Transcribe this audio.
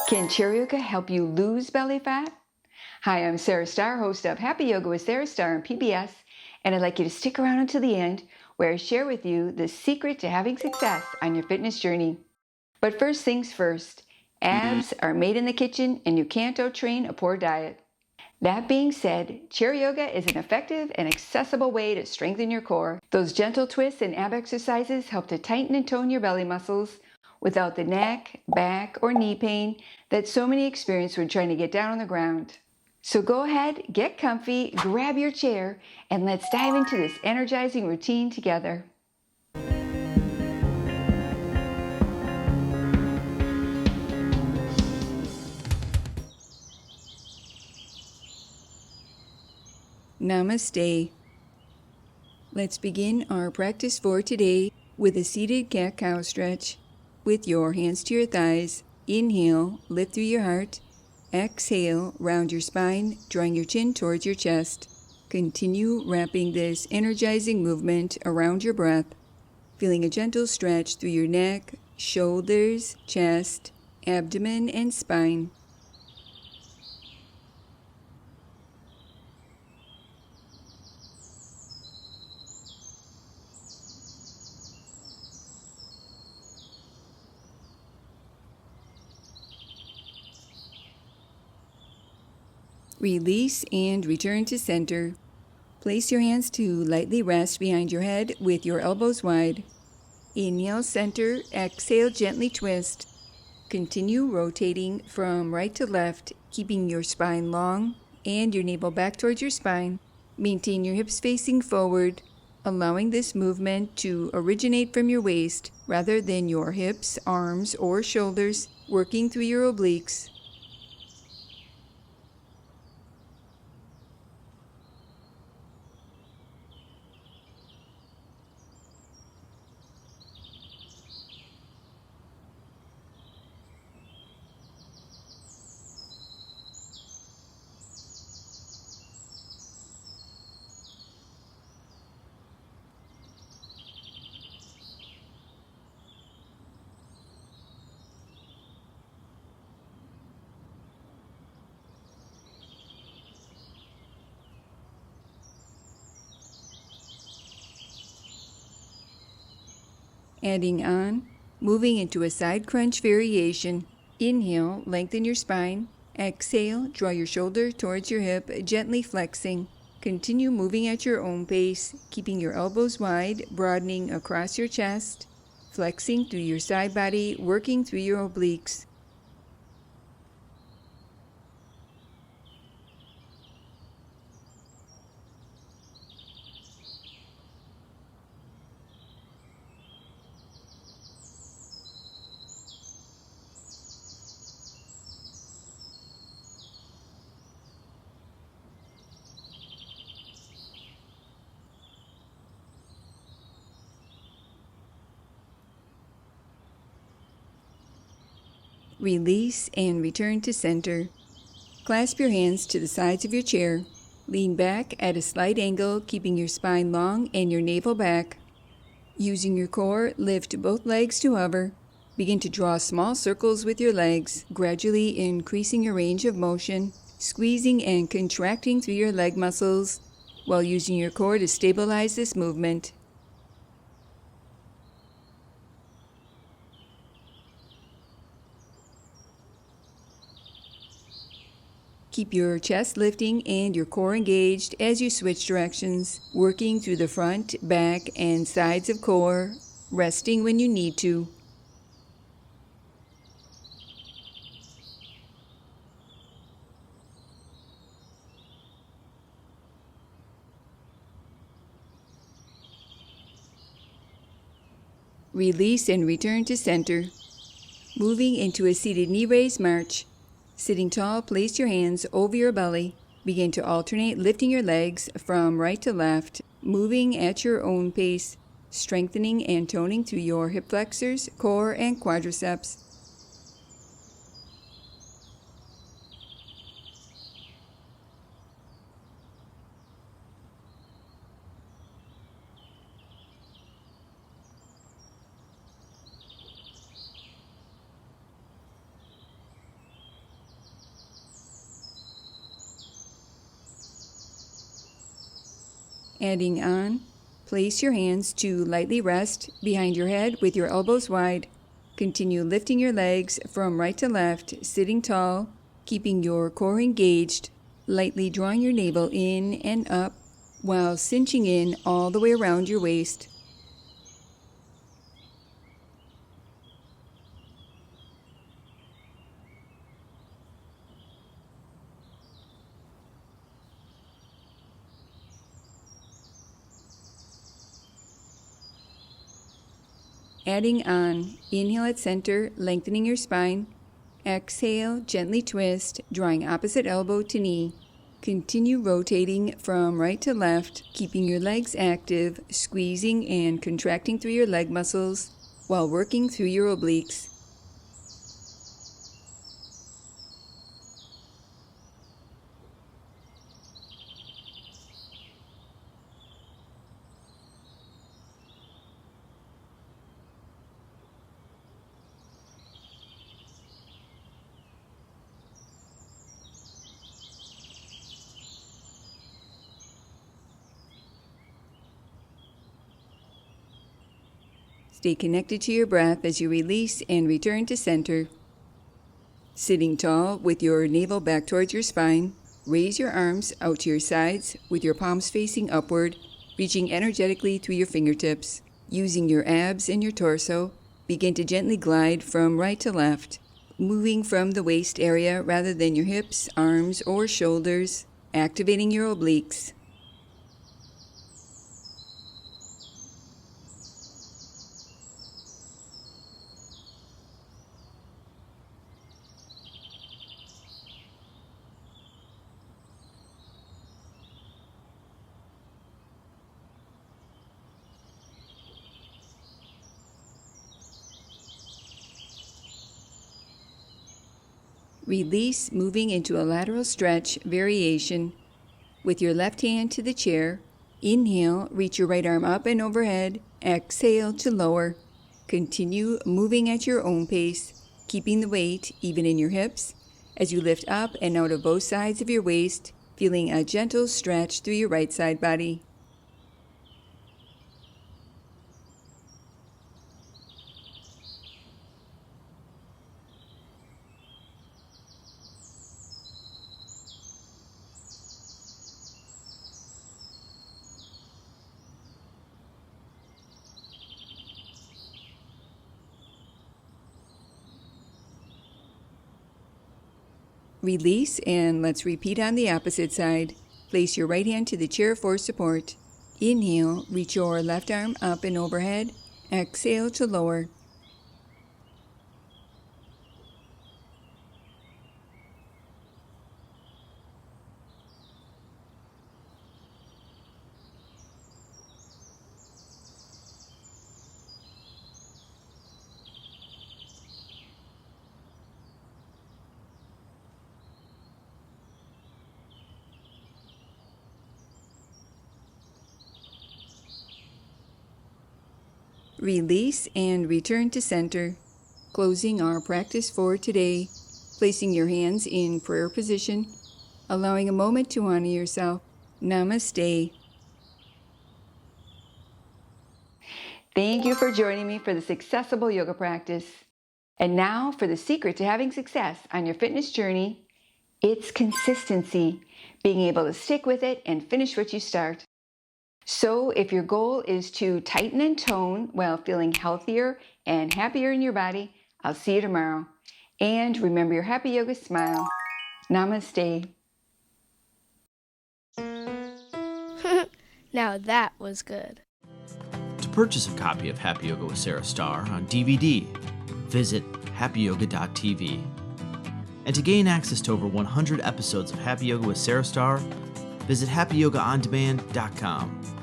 Can chair yoga help you lose belly fat? Hi, I'm Sarah Starr, host of Happy Yoga with Sarah Starr on PBS, and I'd like you to stick around until the end where I share with you the secret to having success on your fitness journey. But first things first, abs are made in the kitchen and you can't out-train a poor diet. That being said, chair yoga is an effective and accessible way to strengthen your core. Those gentle twists and ab exercises help to tighten and tone your belly muscles without the neck, back, or knee pain that so many experience when trying to get down on the ground. So go ahead, get comfy, grab your chair, and let's dive into this energizing routine together. Namaste. Let's begin our practice for today with a seated cat-cow stretch. With your hands to your thighs, inhale, lift through your heart. Exhale, round your spine, drawing your chin towards your chest. Continue wrapping this energizing movement around your breath, feeling a gentle stretch through your neck, shoulders, chest, abdomen, and spine. Release and return to center. Place your hands to lightly rest behind your head with your elbows wide. Inhale, center. Exhale, gently twist. Continue rotating from right to left, keeping your spine long and your navel back towards your spine. Maintain your hips facing forward, allowing this movement to originate from your waist rather than your hips, arms, or shoulders, working through your obliques. Adding on, moving into a side crunch variation. Inhale, lengthen your spine. Exhale, draw your shoulder towards your hip, gently flexing. Continue moving at your own pace, keeping your elbows wide, broadening across your chest, flexing through your side body, working through your obliques. Release and return to center. Clasp your hands to the sides of your chair. Lean back at a slight angle, keeping your spine long and your navel back. Using your core, lift both legs to hover. Begin to draw small circles with your legs, gradually increasing your range of motion, squeezing and contracting through your leg muscles while using your core to stabilize this movement. Keep your chest lifting and your core engaged as you switch directions, working through the front, back, and sides of core, resting when you need to. Release and return to center. Moving into a seated knee raise march. Sitting tall, place your hands over your belly. Begin to alternate lifting your legs from right to left, moving at your own pace, strengthening and toning through your hip flexors, core, and quadriceps. Adding on, place your hands to lightly rest behind your head with your elbows wide. Continue lifting your legs from right to left, sitting tall, keeping your core engaged, lightly drawing your navel in and up while cinching in all the way around your waist. Adding on, inhale at center, lengthening your spine. Exhale, gently twist, drawing opposite elbow to knee. Continue rotating from right to left, keeping your legs active, squeezing and contracting through your leg muscles while working through your obliques. Stay connected to your breath as you release and return to center. Sitting tall with your navel back towards your spine, raise your arms out to your sides with your palms facing upward, reaching energetically through your fingertips. Using your abs and your torso, begin to gently glide from right to left, moving from the waist area rather than your hips, arms, or shoulders, activating your obliques. Release, moving into a lateral stretch variation. With your left hand to the chair, inhale, reach your right arm up and overhead. Exhale to lower. Continue moving at your own pace, keeping the weight even in your hips as you lift up and out of both sides of your waist, feeling a gentle stretch through your right side body. Release, and let's repeat on the opposite side. Place your right hand to the chair for support. Inhale, reach your left arm up and overhead. Exhale to lower. Release and return to center. Closing our practice for today, placing your hands in prayer position, allowing a moment to honor yourself. Namaste. Thank you for joining me for this accessible yoga practice. And now for the secret to having success on your fitness journey. It's consistency, being able to stick with it and finish what you start. So if your goal is to tighten and tone while feeling healthier and happier in your body, I'll see you tomorrow. And remember your happy yoga smile. Namaste. Now that was good. To purchase a copy of Happy Yoga with Sarah Starr on DVD, visit happyyoga.tv. And to gain access to over 100 episodes of Happy Yoga with Sarah Starr, visit happyyogaondemand.com.